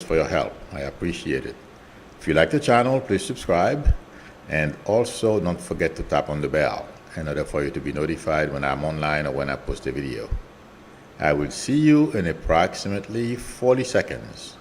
for your help. I appreciate it. If you like the channel, please subscribe and also don't forget to tap on the bell in order for you to be notified when I'm online or when I post a video. I will see you in approximately 40 seconds.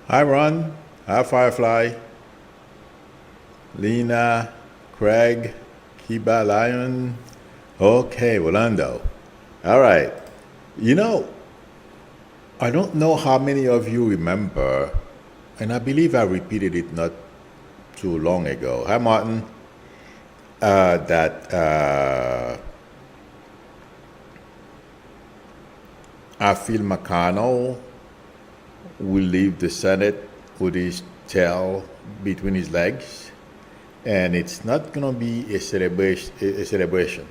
Hi, Ron. Hi, Firefly. Lena, Craig, Kiba, Lion. Okay, Rolando. All right. You know, I don't know how many of you remember, and I believe I repeated it not too long ago. Hi, Martin. That I feel McConnell will leave the Senate with his tail between his legs, and it's not going to be a celebration.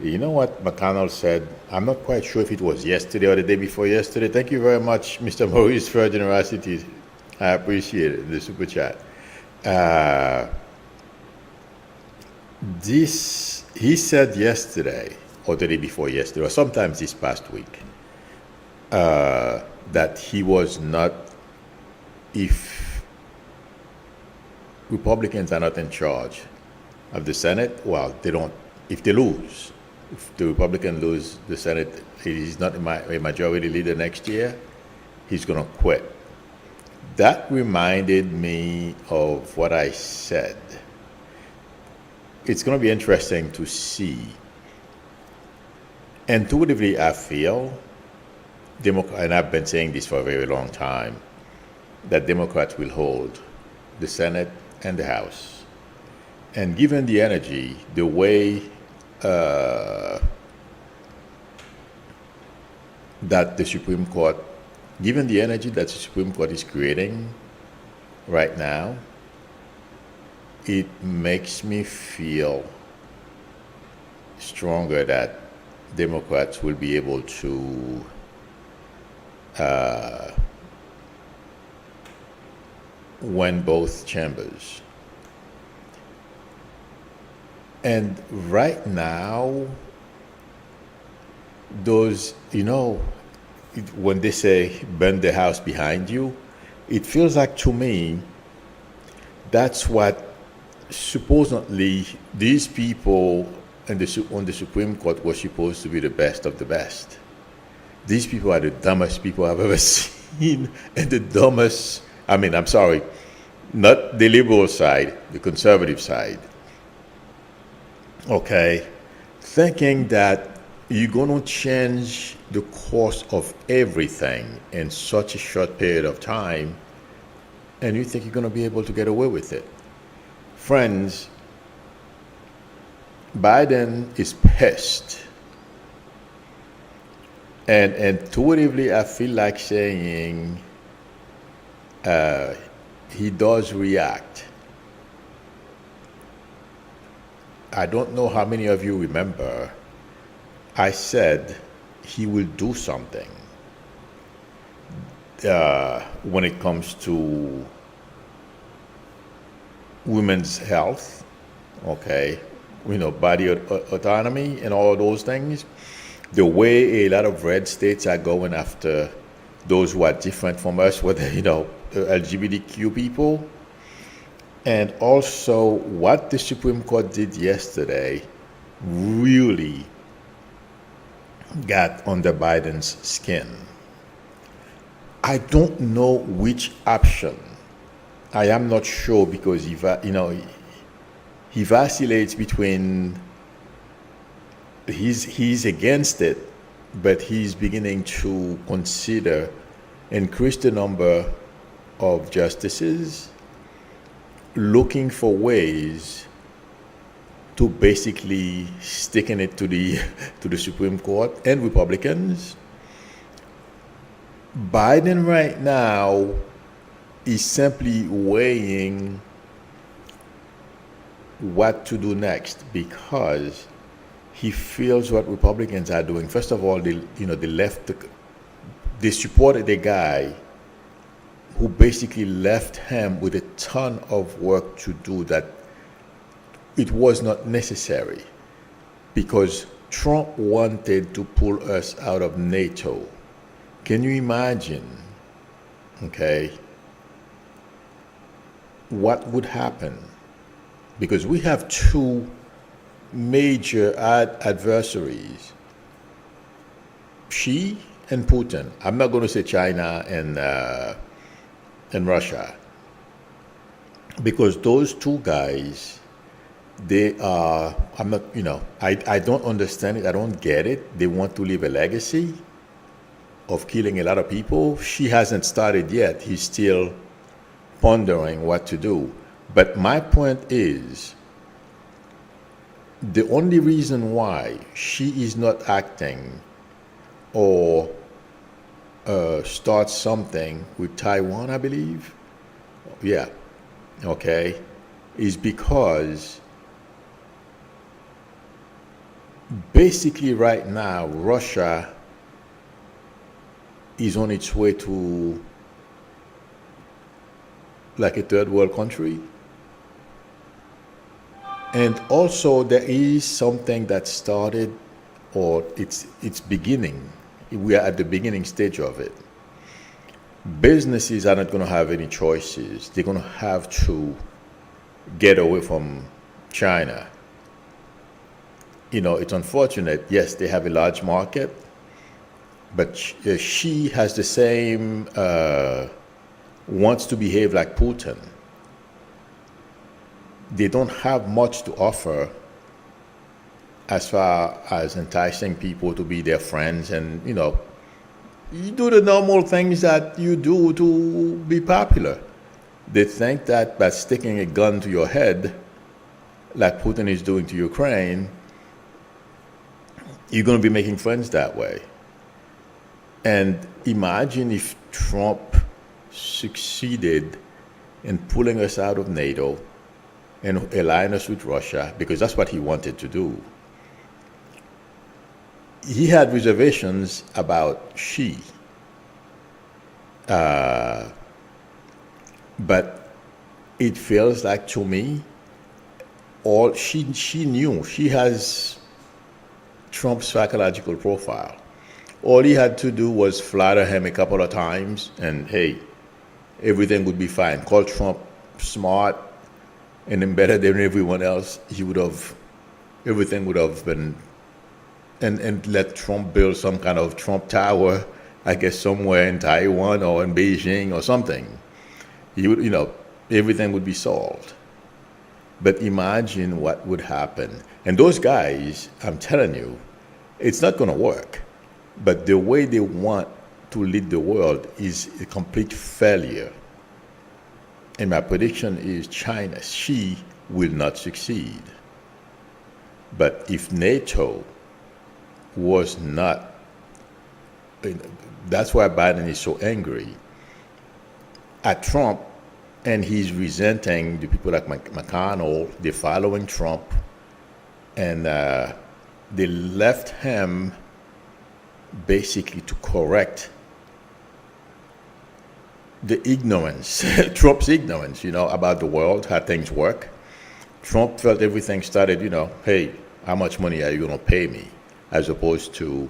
You know what McConnell said? I'm not quite sure if it was yesterday or the day before yesterday. Thank you very much, Mr. Maurice, for your generosity. I appreciate it, the super chat. He said yesterday, or the day before yesterday, or sometimes this past week, that he was not, if Republicans are not in charge of the Senate, well, they don't, if they lose, if the Republican lose the Senate, he's not a majority leader next year, he's going to quit. That reminded me of what I said. It's going to be interesting to see. Intuitively, I feel, and I've been saying this for a very long time, that Democrats will hold the Senate and the House. And given the energy, the way that the Supreme Court, given the energy that the Supreme Court is creating right now, it makes me feel stronger that Democrats will be able to win both chambers. And right now, those, when they say burn the house behind you, it feels like to me that's what supposedly these people on the Supreme Court were supposed to be the best of the best. These people are the dumbest people I've ever seen, and the dumbest, I'm sorry, not the liberal side, the conservative side. Okay, thinking that you're going to change the course of everything in such a short period of time, and you think you're going to be able to get away with it. Friends, Biden is pissed. And intuitively, I feel like saying he does react. I don't know how many of you remember, I said he will do something when it comes to women's health, okay, body autonomy and all those things. The way a lot of red states are going after those who are different from us, whether, LGBTQ people. And also what the Supreme Court did yesterday really got under Biden's skin. I don't know which option. I am not sure because he vacillates between he's against it, but he's beginning to consider increase the number of justices, looking for ways to basically sticking it to the to the Supreme Court and Republicans. Biden right now is simply weighing what to do next because he feels what Republicans are doing. First of all, they left they supported a guy who basically left him with a ton of work to do that it was not necessary because Trump wanted to pull us out of NATO. Can you imagine, okay, what would happen? Because we have two major adversaries, Xi and Putin. I'm not going to say China and Russia, because those two guys, they are, I'm not, I don't understand it. I don't get it. They want to leave a legacy of killing a lot of people. She hasn't started yet. He's still pondering what to do. But my point is, the only reason why she is not acting or start something with Taiwan, I believe, yeah, okay, is because basically right now Russia is on its way to like a third world country. And also there is something that started, or it's beginning. We are at the beginning stage of it. Businesses are not going to have any choices. They're going to have to get away from China. It's unfortunate. Yes, they have a large market, but she has the same, wants to behave like Putin. They don't have much to offer as far as enticing people to be their friends, and you do the normal things that you do to be popular. They think that by sticking a gun to your head, like Putin is doing to Ukraine, you're going to be making friends that way. And imagine if Trump succeeded in pulling us out of NATO and align us with Russia, because that's what he wanted to do. He had reservations about Xi, but it feels like to me, all she knew, she has Trump's psychological profile. All he had to do was flatter him a couple of times, and hey, everything would be fine. Call Trump smart and then better than everyone else. Everything would have been, and let Trump build some kind of Trump Tower, I guess somewhere in Taiwan or in Beijing or something. He would, everything would be solved. But imagine what would happen. And those guys, I'm telling you, it's not going to work. But the way they want to lead the world is a complete failure. And my prediction is China, she will not succeed. But if NATO was not, that's why Biden is so angry at Trump, and he's resenting the people like McConnell. They're following Trump, and they left him basically to correct the ignorance, Trump's ignorance, about the world, how things work. Trump felt everything started, hey, how much money are you going to pay me? As opposed to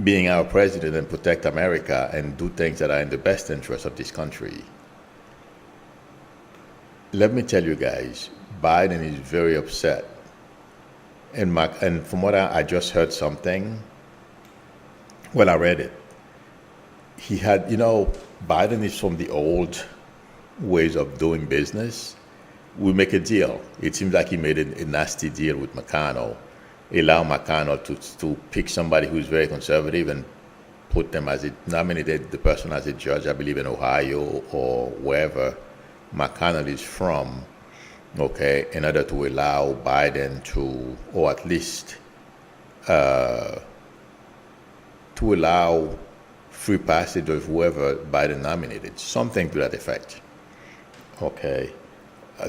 being our president and protect America and do things that are in the best interest of this country. Let me tell you guys, Biden is very upset. And from what I just heard something, well, I read it. He had, Biden is from the old ways of doing business. We make a deal. It seems like he made a nasty deal with McConnell. Allow McConnell to pick somebody who's very conservative and put them nominated the person as a judge, I believe in Ohio or wherever McConnell is from. okay, in order to allow Biden to, or at least to allow free passage of whoever Biden nominated, something to that effect. Okay.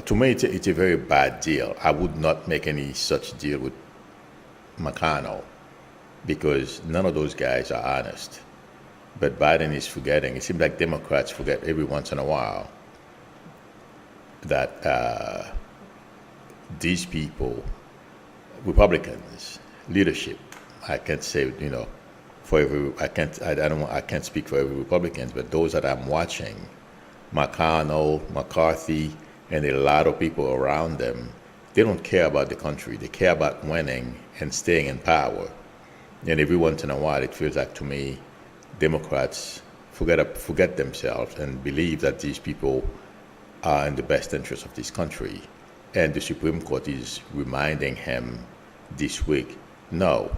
To me, it's a very bad deal. I would not make any such deal with McConnell because none of those guys are honest. But Biden is forgetting. It seems like Democrats forget every once in a while that these people, Republicans, leadership, I can't say, for every, I can't speak for every Republicans, but those that I'm watching, McConnell, McCarthy, and a lot of people around them, they don't care about the country. They care about winning and staying in power. And every once in a while, it feels like to me, Democrats forget themselves and believe that these people are in the best interest of this country. And the Supreme Court is reminding him this week, no,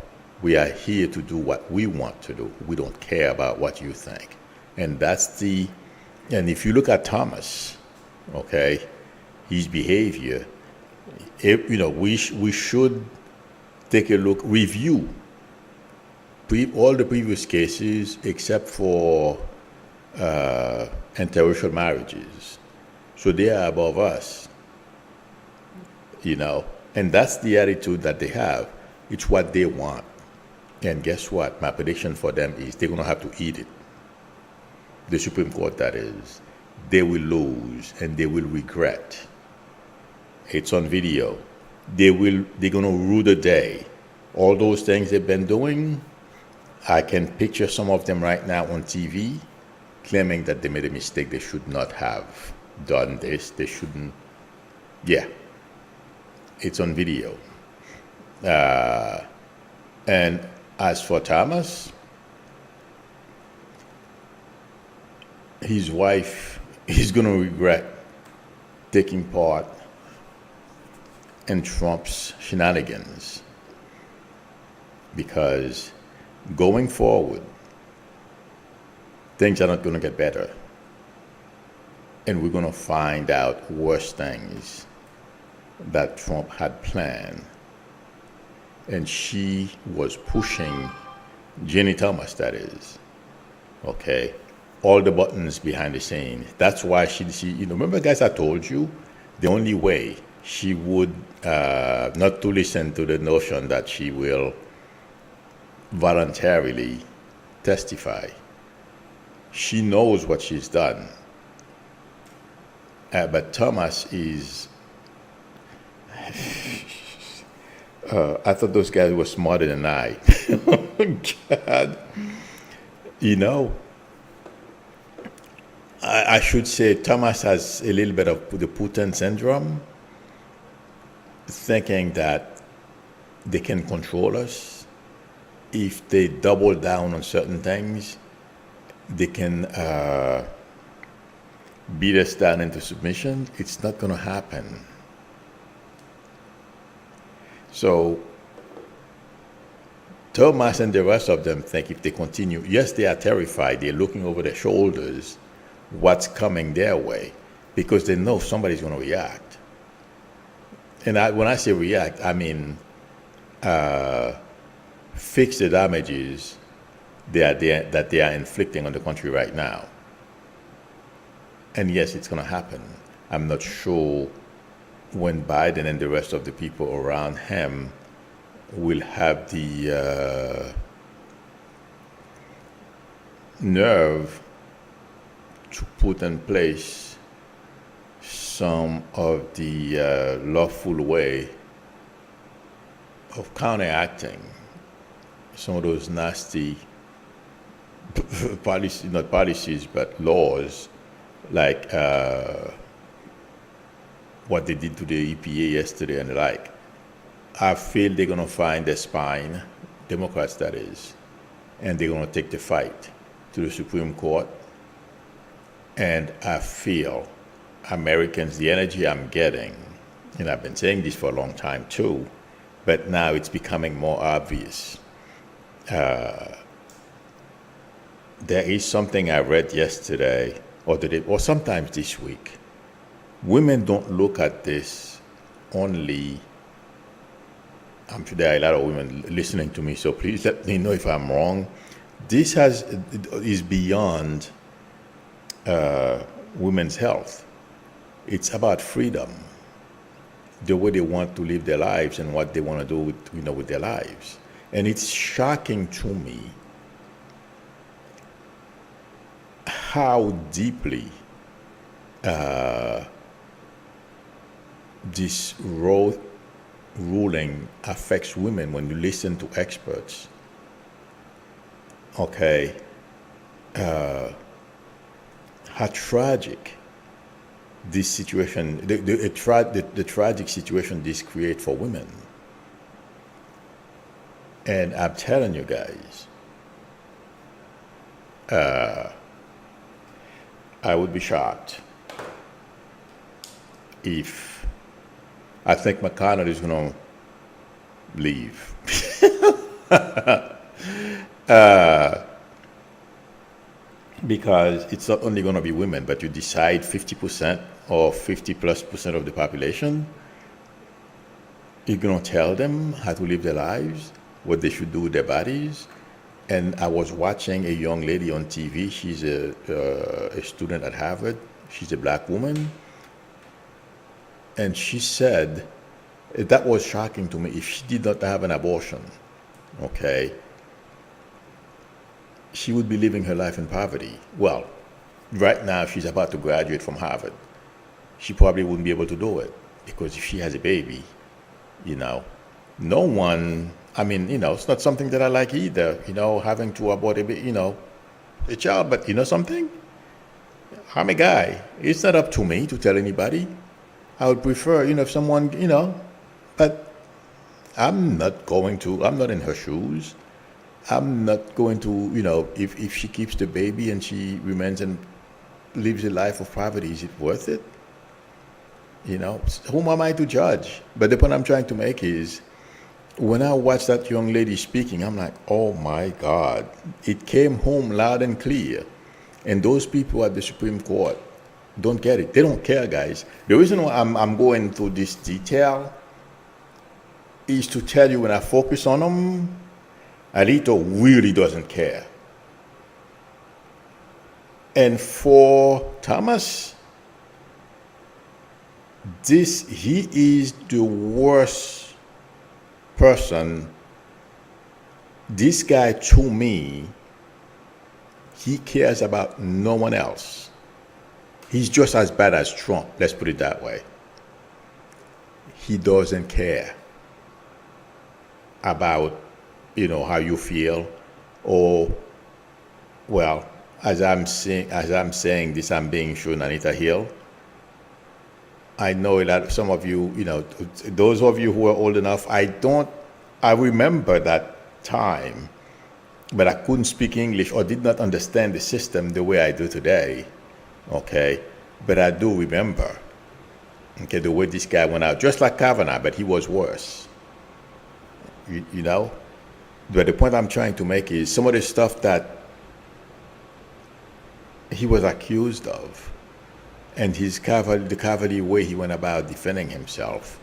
we are here to do what we want to do. We don't care about what you think. And and if you look at Thomas, okay, his behavior, we should take a look, review all the previous cases except for interracial marriages. So they are above us, and that's the attitude that they have. It's what they want. And guess what? My prediction for them is they're going to have to eat it. The Supreme Court, that is. They will lose and they will regret. It's on video. They're going to rue the day. All those things they've been doing, I can picture some of them right now on TV claiming that they made a mistake. They should not have done this. They shouldn't. Yeah. It's on video. And as for Thomas, his wife is going to regret taking part in Trump's shenanigans because going forward, things are not going to get better. And we're going to find out worse things that Trump had planned. And she was pushing Jenny Thomas, that is, okay, all the buttons behind the scenes. That's why she remember, guys, I told you the only way she would not to listen to the notion that she will voluntarily testify. She knows what she's done. But Thomas is, I thought those guys were smarter than I. Oh, God. I should say Thomas has a little bit of the Putin syndrome, thinking that they can control us. If they double down on certain things, they can beat us down into submission. It's not going to happen. So Thomas and the rest of them think if they continue, yes, they are terrified. They're looking over their shoulders what's coming their way because they know somebody's going to react. And when I say react, I mean fix the damages that they are inflicting on the country right now. And yes, it's going to happen. I'm not sure when Biden and the rest of the people around him will have the nerve to put in place some of the lawful way of counteracting some of those nasty policies, not policies, but laws, like what they did to the EPA yesterday and the like. I feel they're going to find their spine, Democrats that is, and they're going to take the fight to the Supreme Court. And I feel Americans, the energy I'm getting, and I've been saying this for a long time too, but now it's becoming more obvious. There is something I read yesterday or sometimes this week. Women don't look at this only, I'm sure there are a lot of women listening to me, so please let me know if I'm wrong. This is beyond women's health. It's about freedom, the way they want to live their lives and what they want to do with their lives. And it's shocking to me how deeply this ruling affects women when you listen to experts. Okay, how tragic this situation, the tragic situation this creates for women. And I'm telling you guys, I would be shocked if I think McConnell is going to leave. Because it's not only going to be women, but you decide 50% or 50+% of the population, you're going to tell them how to live their lives, what they should do with their bodies. And I was watching a young lady on TV. She's a student at Harvard. She's a black woman. And she said, that was shocking to me, if she did not have an abortion, okay, she would be living her life in poverty. Well, right now she's about to graduate from Harvard. She probably wouldn't be able to do it because if she has a baby, no one, it's not something that I like either, having to abort a child, but you know something? I'm a guy. It's not up to me to tell anybody. I would prefer, if someone, but I'm not in her shoes. I'm not going to, if she keeps the baby and she remains and lives a life of poverty, is it worth it? Whom am I to judge? But the point I'm trying to make is, when I watched that young lady speaking, I'm like, oh my God, it came home loud and clear. And those people at the Supreme Court don't get it. They don't care, guys. The reason why I'm going through this detail is to tell you, when I focus on them, Alito really doesn't care. And for Thomas, he is the worst person. This guy, to me, he cares about no one else. He's just as bad as Trump, let's put it that way. He doesn't care about how you feel, or, well, as I'm saying this, I'm being shown Anita Hill. I know that some of you, those of you who are old enough, I remember that time, but I couldn't speak English or did not understand the system the way I do today, okay? But I do remember, okay, the way this guy went out, just like Kavanaugh, but he was worse, But the point I'm trying to make is some of the stuff that he was accused of, and the cavalier way he went about defending himself,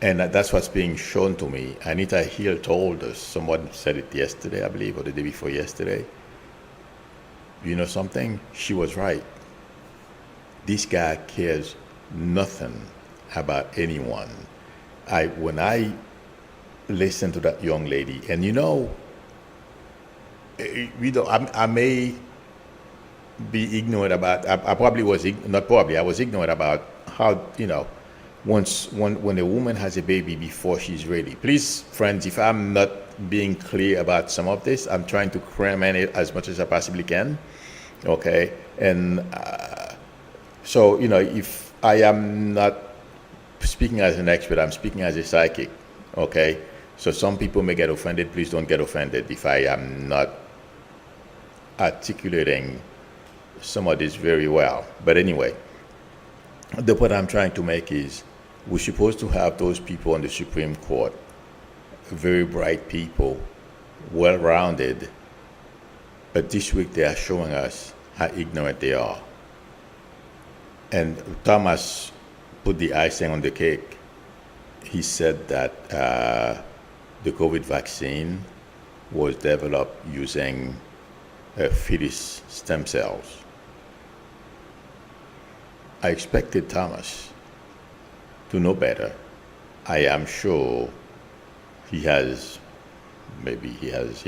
and that's what's being shown to me. Anita Hill told us, someone said it yesterday, I believe, or the day before yesterday. You know something? She was right. This guy cares nothing about anyone. When I listen to that young lady, and I may be ignorant about, I probably was, not probably, I was ignorant about how, when a woman has a baby before she's ready. Please, friends, if I'm not being clear about some of this, I'm trying to cram in it as much as I possibly can, okay? And so, if I am not speaking as an expert, I'm speaking as a psychic, okay? So some people may get offended. Please don't get offended if I am not articulating some of this very well. But anyway, the point I'm trying to make is, we're supposed to have those people on the Supreme Court, very bright people, well-rounded, but this week they are showing us how ignorant they are. And Thomas put the icing on the cake. he said that the COVID vaccine was developed using fetus stem cells. I expected Thomas to know better. I am sure maybe he has,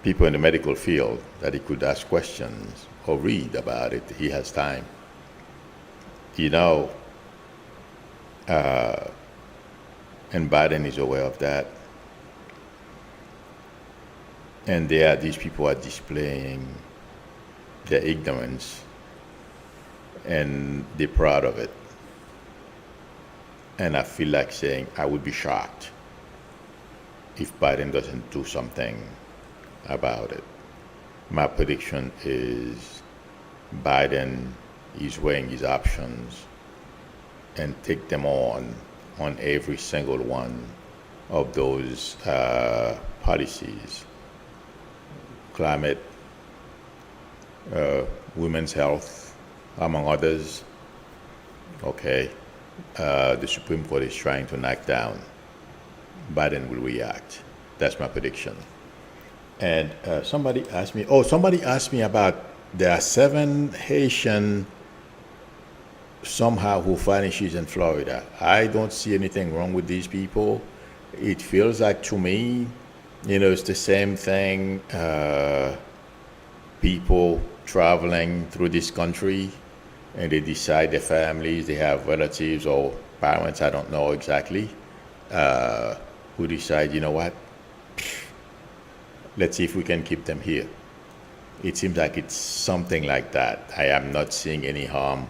people in the medical field that he could ask questions or read about it. He has time. And Biden is aware of that. And these people are displaying their ignorance, and they're proud of it. And I feel like saying I would be shocked if Biden doesn't do something about it. My prediction is Biden is weighing his options and take them on every single one of those policies. Climate, women's health, among others. Okay, the Supreme Court is trying to knock down. Biden will react. That's my prediction. And somebody asked me about there are 7 Haitian somehow who vanishes in Florida. I don't see anything wrong with these people. It feels like to me, it's the same thing. People traveling through this country and they decide their families, they have relatives or parents, I don't know exactly, who decide, you know what, let's see if we can keep them here. It seems like it's something like that. I am not seeing any harm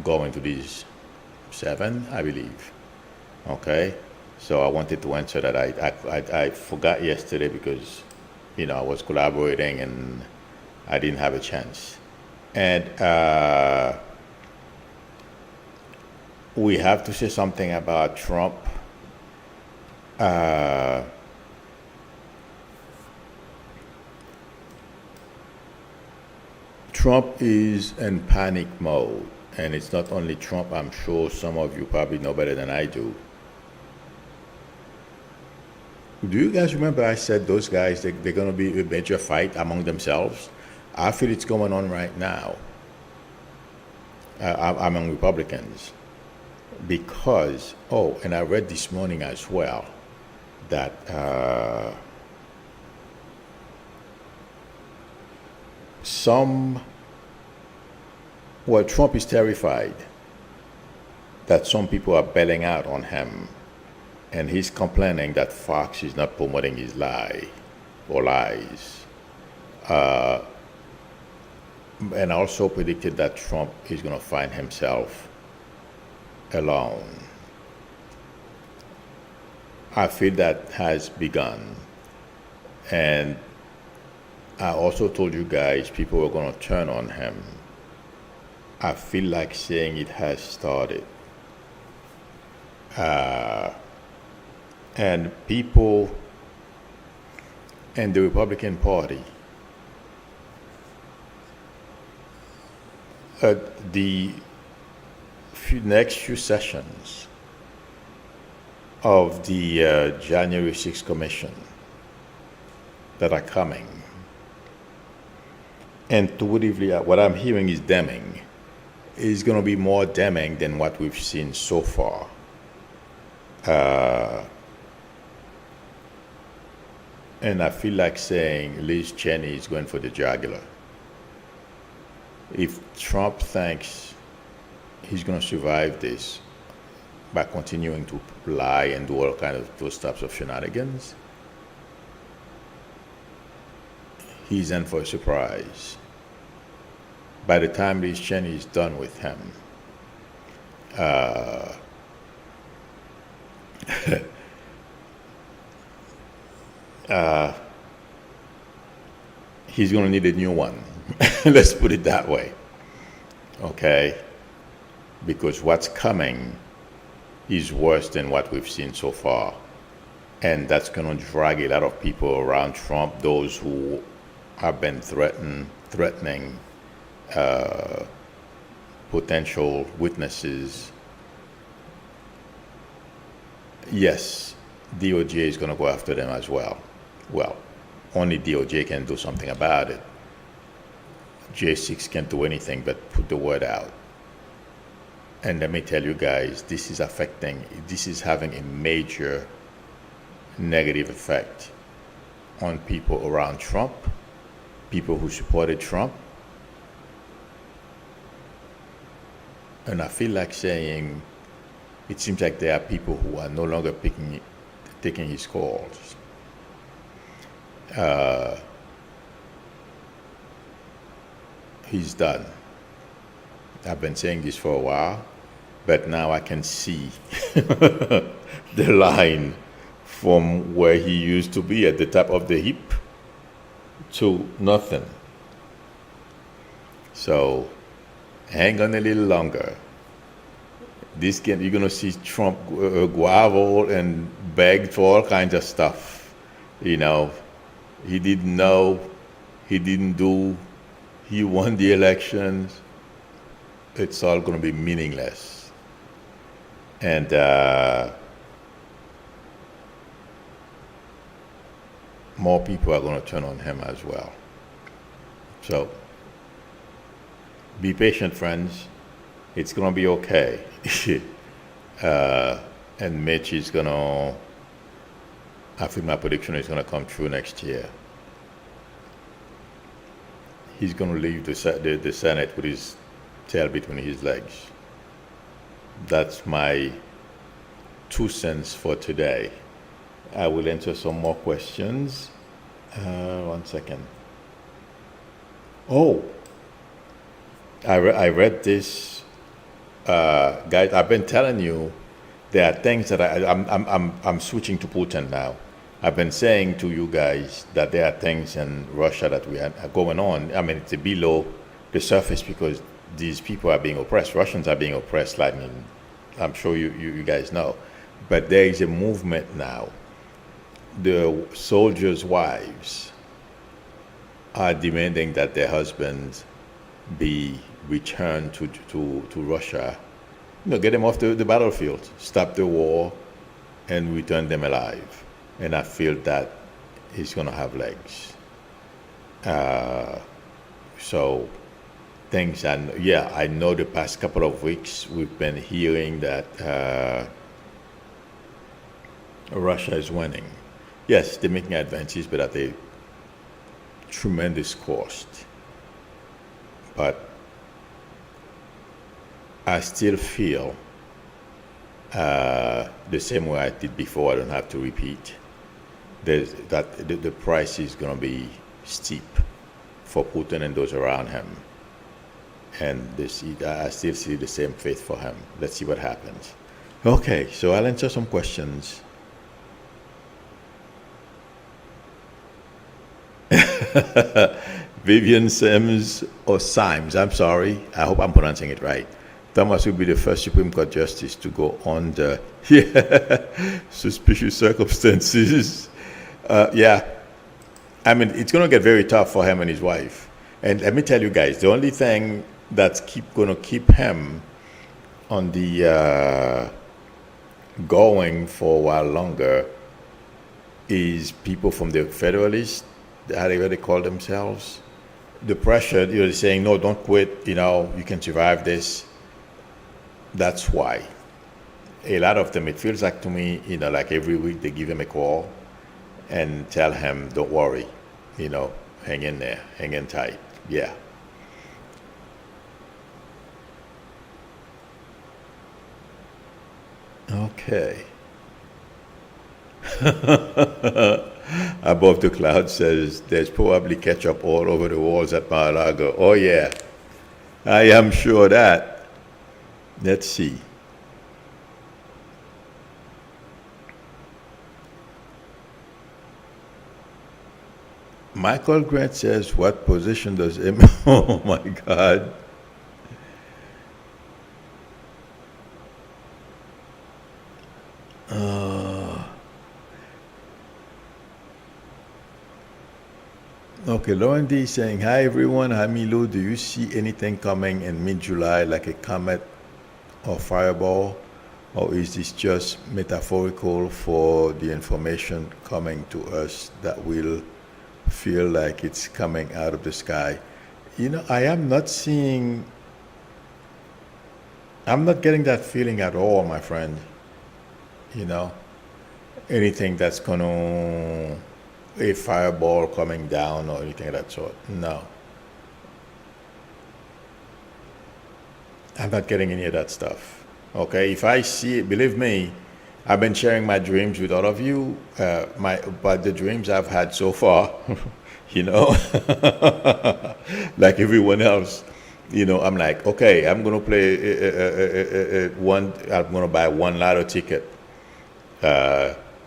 going to these 7, I believe. Okay? So I wanted to answer that. I forgot yesterday because, I was collaborating and I didn't have a chance. And we have to say something about Trump. Trump is in panic mode. And it's not only Trump, I'm sure some of you probably know better than I do. Do you guys remember I said those guys, they're going to be a major fight among themselves? I feel it's going on right now among Republicans. Because, and I read this morning as well, that Trump is terrified that some people are bailing out on him. And he's complaining that Fox is not promoting his lie or lies. And also predicted that Trump is going to find himself alone. I feel that has begun. And I also told you guys people were going to turn on him. I feel like saying it has started. And people in the Republican Party, the next few sessions of the January 6th Commission that are coming, intuitively, what I'm hearing is damning. Is going to be more damning than what we've seen so far. And I feel like saying Liz Cheney is going for the jugular. If Trump thinks he's going to survive this by continuing to lie and do all kind of those types of shenanigans, he's in for a surprise. By the time Liz Cheney is done with him, he's going to need a new one. Let's put it that way. Okay? Because what's coming is worse than what we've seen so far. And that's going to drag a lot of people around Trump, those who have been threatening potential witnesses, yes, DOJ is going to go after them as well. Well, only DOJ can do something about it. J6 can't do anything but put the word out. And let me tell you guys, this is having a major negative effect on people around Trump, people who supported Trump. And I feel like saying, it seems like there are people who are no longer taking his calls. He's done. I've been saying this for a while, but now I can see the line from where he used to be at the top of the heap to nothing. So hang on a little longer. You're gonna see Trump grovel and beg for all kinds of stuff. You know, he didn't know, he didn't do, he won the elections. It's all gonna be meaningless. And more people are gonna turn on him as well. So be patient, friends. It's gonna be okay. And Mitch is gonna, I think my prediction is gonna come true next year. He's gonna leave the Senate with his tail between his legs. That's my 2 cents for today. I will answer some more questions. 1 second. Oh, I read this, guys. I've been telling you there are things that I'm switching to Putin now. I've been saying to you guys that there are things in Russia that we are going on. I mean, it's below the surface because these people are being oppressed. Russians are being oppressed. Like, I'm sure you guys know, but there is a movement now. The soldiers' wives are demanding that their husbands be returned to Russia. Get them off the battlefield, stop the war, and return them alive. And I feel that he's going to have legs. So things, I know the past couple of weeks we've been hearing that Russia is winning. Yes, they're making advances, but at a tremendous cost. But I still feel the same way I did before. I don't have to repeat. The price is going to be steep for Putin and those around him. And I still see the same fate for him. Let's see what happens. Okay, so I'll answer some questions. Vivian Sims, or Symes, I'm sorry. I hope I'm pronouncing it right. Thomas will be the first Supreme Court justice to go under suspicious circumstances. I mean, it's going to get very tough for him and his wife. And let me tell you guys, the only thing that's going to keep him on the going for a while longer is people from the Federalists, how they call themselves. The pressure, they're saying, no, don't quit, you can survive this. That's why. A lot of them, it feels like to me, like every week they give him a call and tell him, don't worry, hang in there, hang in tight. Yeah. Okay. Above the Cloud says there's probably ketchup all over the walls at Mar-a-Lago. Oh yeah, I am sure that. Let's see. Michael Grant says, what position does oh my God. Okay, Lauren D saying, hi everyone, hi Milo, do you see anything coming in mid-July like a comet or fireball? Or is this just metaphorical for the information coming to us that will feel like it's coming out of the sky? I am not seeing, I'm not getting that feeling at all, my friend. You know, anything that's gonna, a fireball coming down or anything of that sort. No, I'm not getting any of that stuff. Okay, if I see it, believe me, I've been sharing my dreams with all of you. But the dreams I've had so far, you know, like everyone else, I'm like, okay, I'm gonna play one. I'm gonna buy one lotto ticket.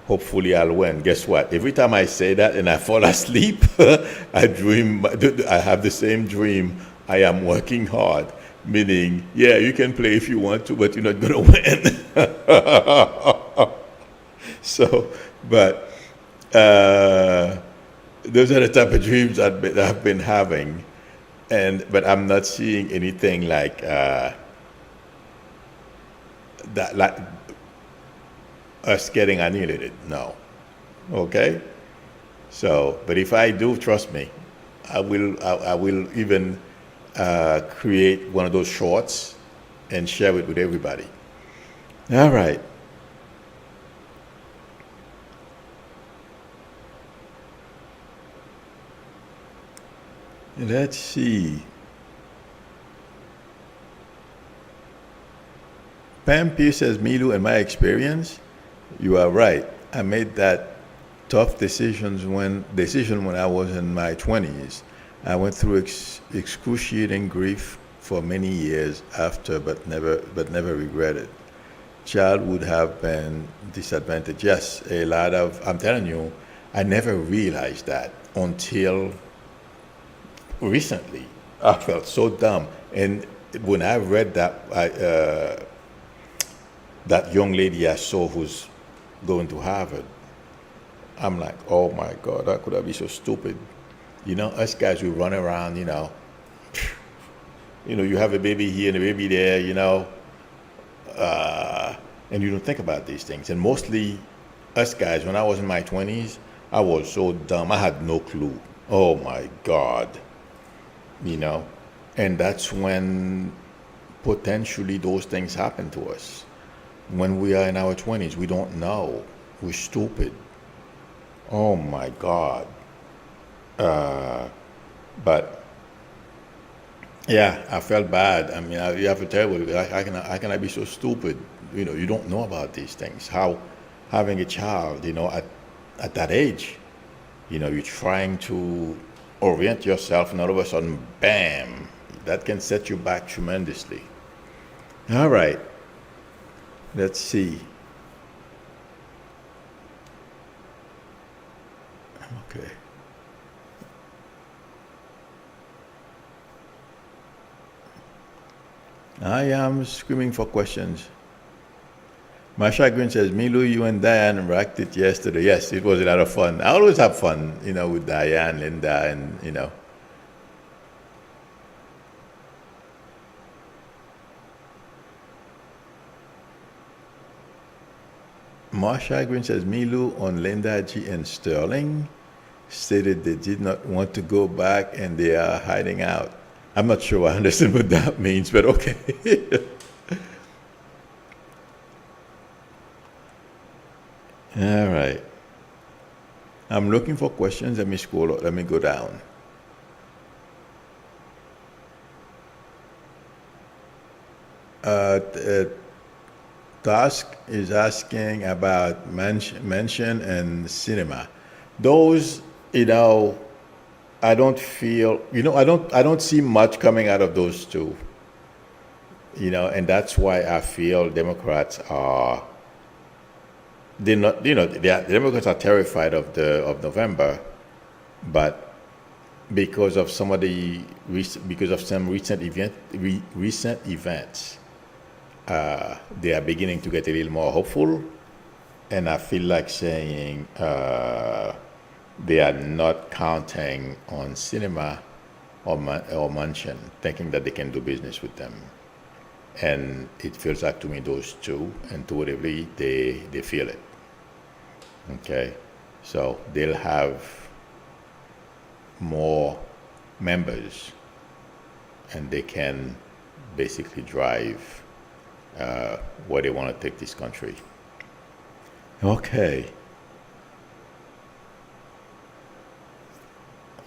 Hopefully I'll win. Guess what? Every time I say that and I fall asleep, I dream. I have the same dream. I am working hard, meaning, yeah, you can play if you want to, but you're not gonna win. So, but those are the type of dreams that I've been having, but I'm not seeing anything like that, like us getting annihilated. No, okay. So, but if I do, trust me, I will. I will even create one of those shorts and share it with everybody. All right. Let's see. Pam Pierce says, Milu, in my experience, you are right. I made that tough decision when I was in my 20s. I went through excruciating grief for many years after, but never regretted. Child would have been disadvantaged. Yes, a lot of. I'm telling you, I never realized that until recently. I felt so dumb, and when I read that young lady I saw who's going to Harvard, I'm like, oh my God, how could I be so stupid? Us guys, we run around, you have a baby here and a baby there, and you don't think about these things. And mostly, us guys, when I was in my 20s, I was so dumb. I had no clue. Oh my God. And that's when potentially those things happen to us. When we are in our 20s, we don't know. We're stupid. Oh my God. But yeah, I felt bad. I mean, you have to tell me, how can I be so stupid? You don't know about these things. How having a child, at that age, you're trying to orient yourself, and all of a sudden, bam, that can set you back tremendously. All right, let's see. Okay. I am screaming for questions. Masha Green says, Milu, you and Diane rocked it yesterday. Yes, it was a lot of fun. I always have fun, with Diane, Linda, and. Marsha Green says, Milu on Linda G and Sterling stated they did not want to go back and they are hiding out. I'm not sure I understand what that means, but okay. All right. I'm looking for questions. Let me scroll up. Let me go down. Task is asking about mention and cinema. Those, I don't feel, I don't see much coming out of those two. And that's why I feel Democrats are. They're not, the Democrats are terrified of November, but because of some recent events, they are beginning to get a little more hopeful, and I feel like saying, they are not counting on cinema or mansion, thinking that they can do business with them. And it feels like to me those two intuitively they feel it. Okay, so they'll have more members, and they can basically drive where they want to take this country. Okay.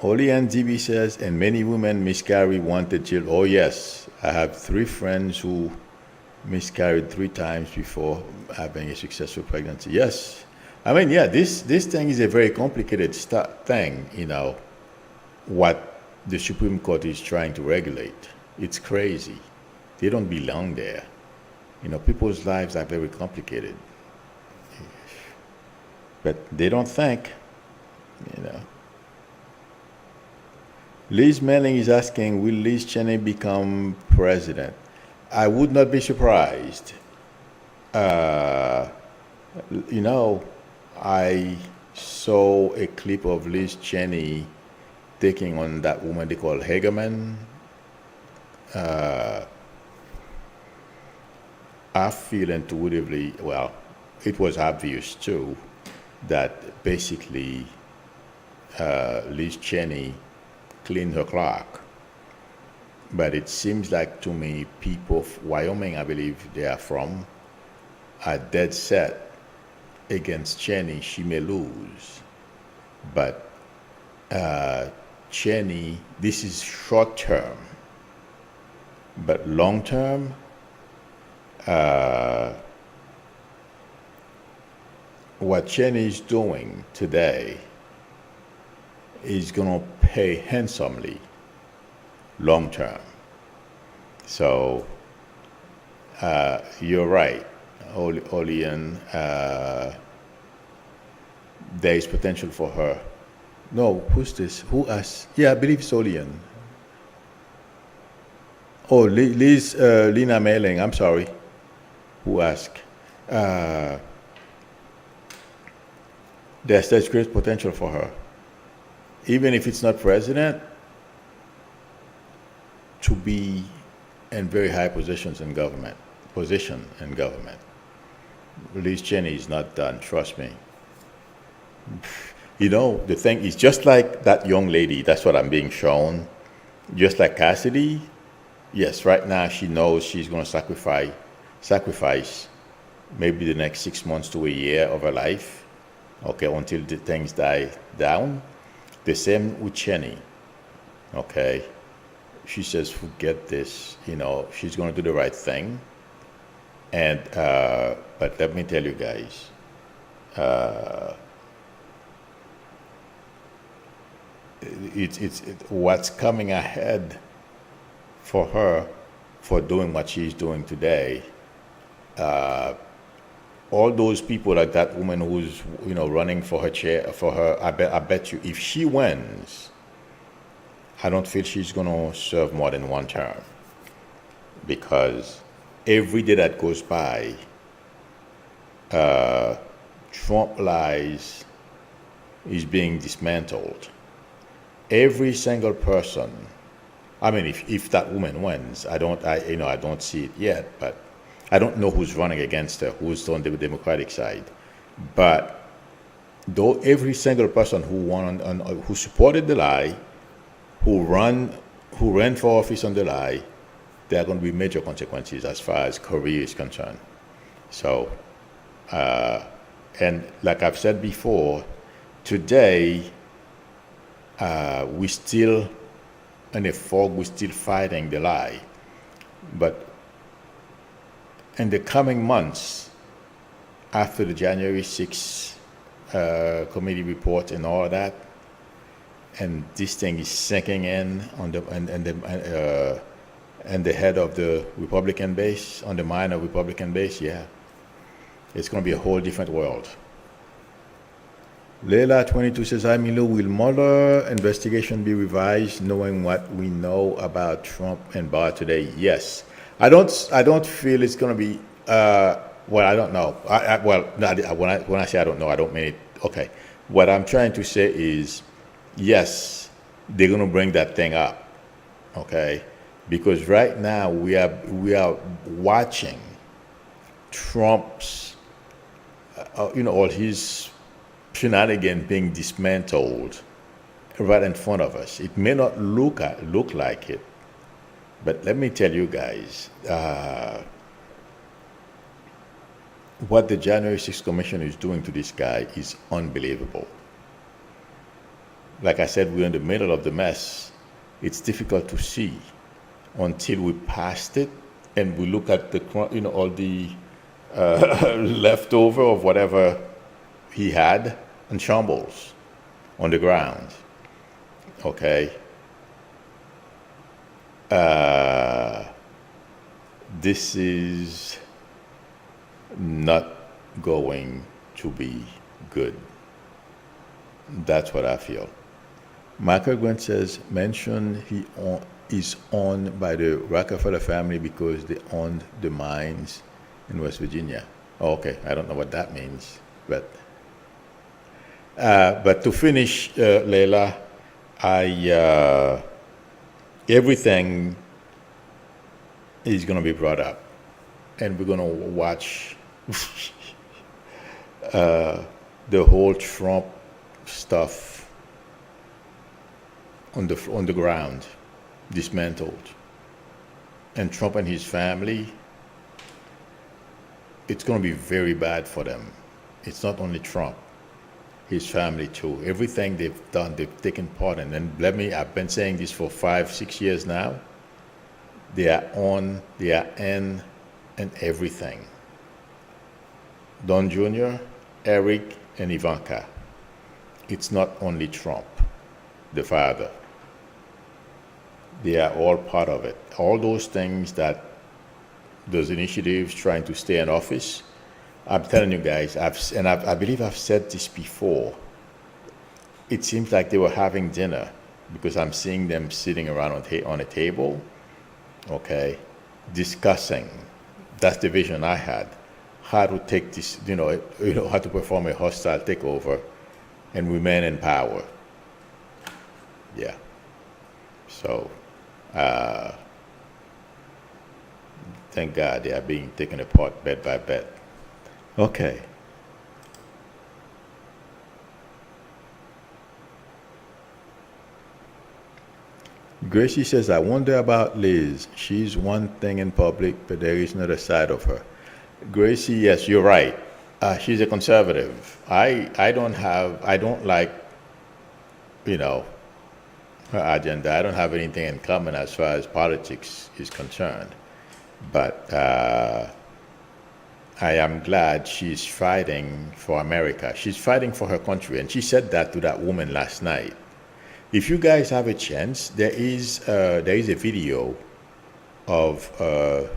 Oli and DB says, and many women miscarry wanted children. Oh yes, I have 3 friends who miscarried 3 times before having a successful pregnancy. Yes, I mean, yeah, this thing is a very complicated thing. What the Supreme Court is trying to regulate. It's crazy. They don't belong there. People's lives are very complicated, but they don't think. You know. Liz Manning is asking, will Liz Cheney become president? I would not be surprised. I saw a clip of Liz Cheney taking on that woman they call Hagerman. I feel intuitively, well, it was obvious too, that basically Liz Cheney clean her clock. But it seems like to me, people of Wyoming, I believe they are from, are dead set against Cheney. She may lose. But Cheney, this is short term. But long term, what Cheney is doing today is going to pay handsomely long term. So you're right, Olian. There is potential for her. No, who's this? Who asked? Yeah, I believe it's Olian. Oh, Liz, Lina Mailing, I'm sorry. Who asked? There's great potential for her. Even if it's not president, to be in very high positions in government. Liz Cheney is not done, trust me. The thing is just like that young lady, that's what I'm being shown. Just like Cassidy, yes, right now she knows she's going to sacrifice maybe the next 6 months to a year of her life, okay, until the things die down. The same with Cheney, okay? She says, forget this, she's going to do the right thing. And, but let me tell you guys, it's what's coming ahead for her for doing what she's doing today. All those people, like that woman who's running for her chair, I bet you if she wins, I don't feel she's going to serve more than 1 term, because every day that goes by, Trump lies is being dismantled. Every single person. I mean, if that woman wins, I don't see it yet, but I don't know who's running against her, who's on the Democratic side. But though every single person who won who supported the lie, who ran for office on the lie, there are going to be major consequences as far as career is concerned. So, and like I've said before, today we still in a fog, we're still fighting the lie. But in the coming months, after the January 6th committee report and all that, and this thing is sinking in on the and the head of the Republican base, on the mind of Republican base, yeah, it's going to be a whole different world. Leila 22 says, "Hi Milo, will Mueller investigation be revised, knowing what we know about Trump and Barr today?" Yes, I don't feel it's going to be. Well, I don't know. When I say I don't know, I don't mean it. Okay, What I'm trying to say is, yes, they're going to bring that thing up, okay? Because right now we are watching Trump's, all his shenanigans being dismantled right in front of us. It may not look like it, but let me tell you guys, what the January 6th Commission is doing to this guy is unbelievable. Like I said, we're in the middle of the mess. It's difficult to see until we passed it and we look at all the leftover of whatever he had in shambles on the ground. Okay. This is not going to be good. That's what I feel. Michael Grant says, mention is owned by the Rockefeller family because they owned the mines in West Virginia. Oh, okay, I don't know what that means, but to finish, Leila, everything is going to be brought up, and we're going to watch the whole Trump stuff on the ground dismantled, and Trump and his family. It's going to be very bad for them. It's not only Trump, his family too. Everything they've done, they've taken part in. And I've been saying this for 5-6 years now. They are in, and everything. Don Jr., Eric, and Ivanka. It's not only Trump, the father. They are all part of it. All those things those initiatives trying to stay in office, I'm telling you guys, I believe I've said this before. It seems like they were having dinner because I'm seeing them sitting around on a table, okay, discussing. That's the vision I had. How to take this, how to perform a hostile takeover and remain in power. Yeah. So, thank God they are being taken apart bed by bed. Okay. Gracie says, I wonder about Liz. She's one thing in public, but there is another side of her. Gracie, yes, you're right. She's a conservative. I don't like, her agenda. I don't have anything in common as far as politics is concerned. But I am glad she's fighting for America. She's fighting for her country. And she said that to that woman last night. If you guys have a chance, there is a video of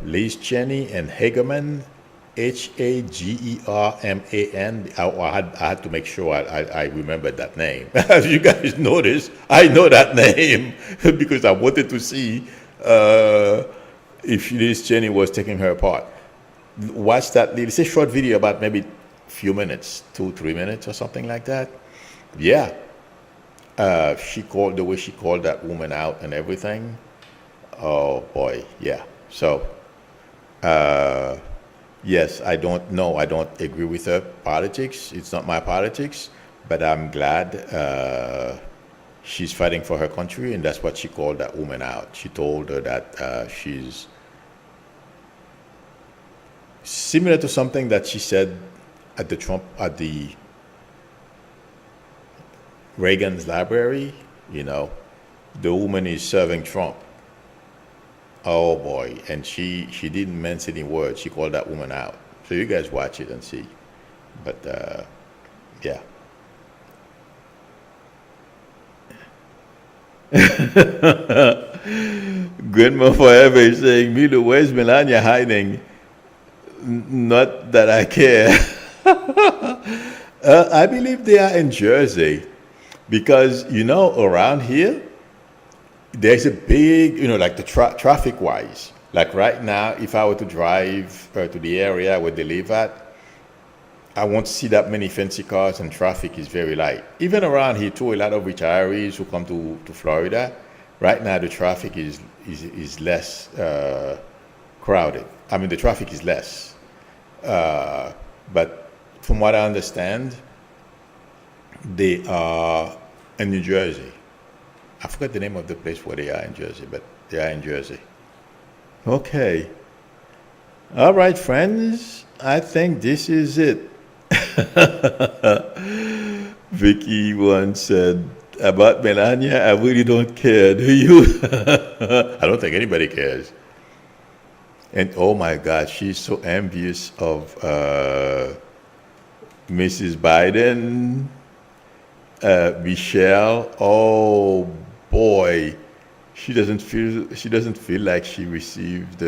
Liz Cheney and Hagerman, Hagerman. I had to make sure I remembered that name. As you guys notice, I know that name because I wanted to see if Liz Cheney was taking her apart. Watch that. It's a short video, about maybe a few minutes, 2-3 minutes or something like that. Yeah. She called the way she called that woman out and everything. Oh boy, yeah. So, yes, I don't agree with her politics. It's not my politics, but I'm glad she's fighting for her country, and that's what she called that woman out. She told her that she's similar to something that she said at the Reagan's library. The woman is serving Trump. Oh boy, and she didn't mince any words. She called that woman out. So you guys watch it and see. But yeah. Grandma Forever is saying, Milo, where's Melania hiding? Not that I care. I believe they are in Jersey because, around here, there's a big, like the traffic-wise. Like right now, if I were to drive to the area where they live at, I won't see that many fancy cars, and traffic is very light. Even around here too, a lot of retirees who come to Florida, right now the traffic is less crowded. I mean, the traffic is less. But from what I understand, they are in New Jersey. I forgot the name of the place where they are in Jersey, but they are in Jersey. Okay. All right, friends. I think this is it. Vicky once said about Melania, I really don't care. Do you? I don't think anybody cares. And oh my God, she's so envious of Mrs. Biden, Michelle. Oh boy, she doesn't feel like she received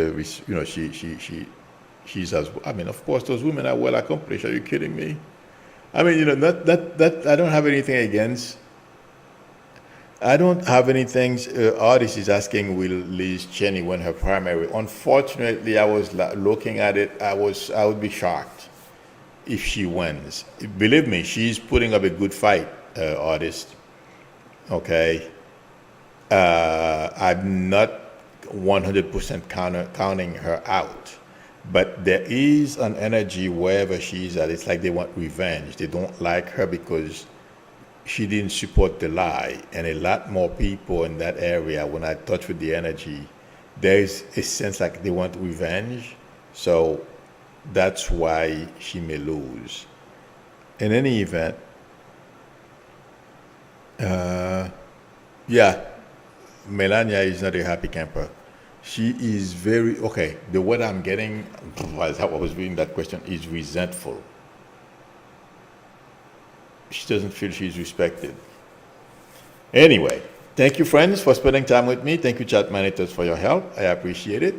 she's as, I mean, of course those women are well accomplished. Are you kidding me? I mean, that I don't have anything against. I don't have anything. Artist is asking, will Liz Cheney win her primary? Unfortunately, I was looking at it. I would be shocked if she wins. Believe me, she's putting up a good fight, artist. Okay, I'm not 100% counting her out, but there is an energy wherever she's at. It's like they want revenge. They don't like her because she didn't support the lie, and a lot more people in that area, when I touch with the energy, there's a sense like they want revenge. So that's why she may lose. In any event, yeah, Melania is not a happy camper. She is very, okay, the word I'm getting, as I was reading that question, is resentful. She doesn't feel she's respected. Anyway, thank you, friends, for spending time with me. Thank you, chat managers, for your help. I appreciate it.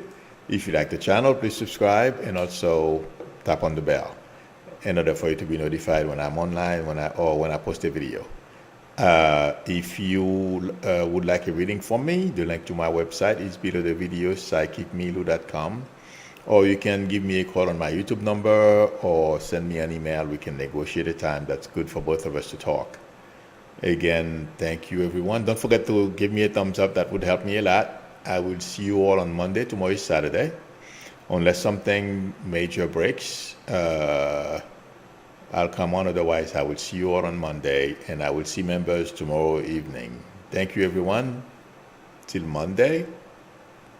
If you like the channel, please subscribe and also tap on the bell in order for you to be notified when I'm online, when I post a video. If you would like a reading from me, the link to my website is below the video, psychicmilu.com. Or you can give me a call on my YouTube number or send me an email. We can negotiate a time that's good for both of us to talk. Again, thank you, everyone. Don't forget to give me a thumbs up. That would help me a lot. I will see you all on Monday. Tomorrow is Saturday. Unless something major breaks, I'll come on. Otherwise, I will see you all on Monday, and I will see members tomorrow evening. Thank you, everyone. Till Monday.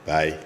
Bye.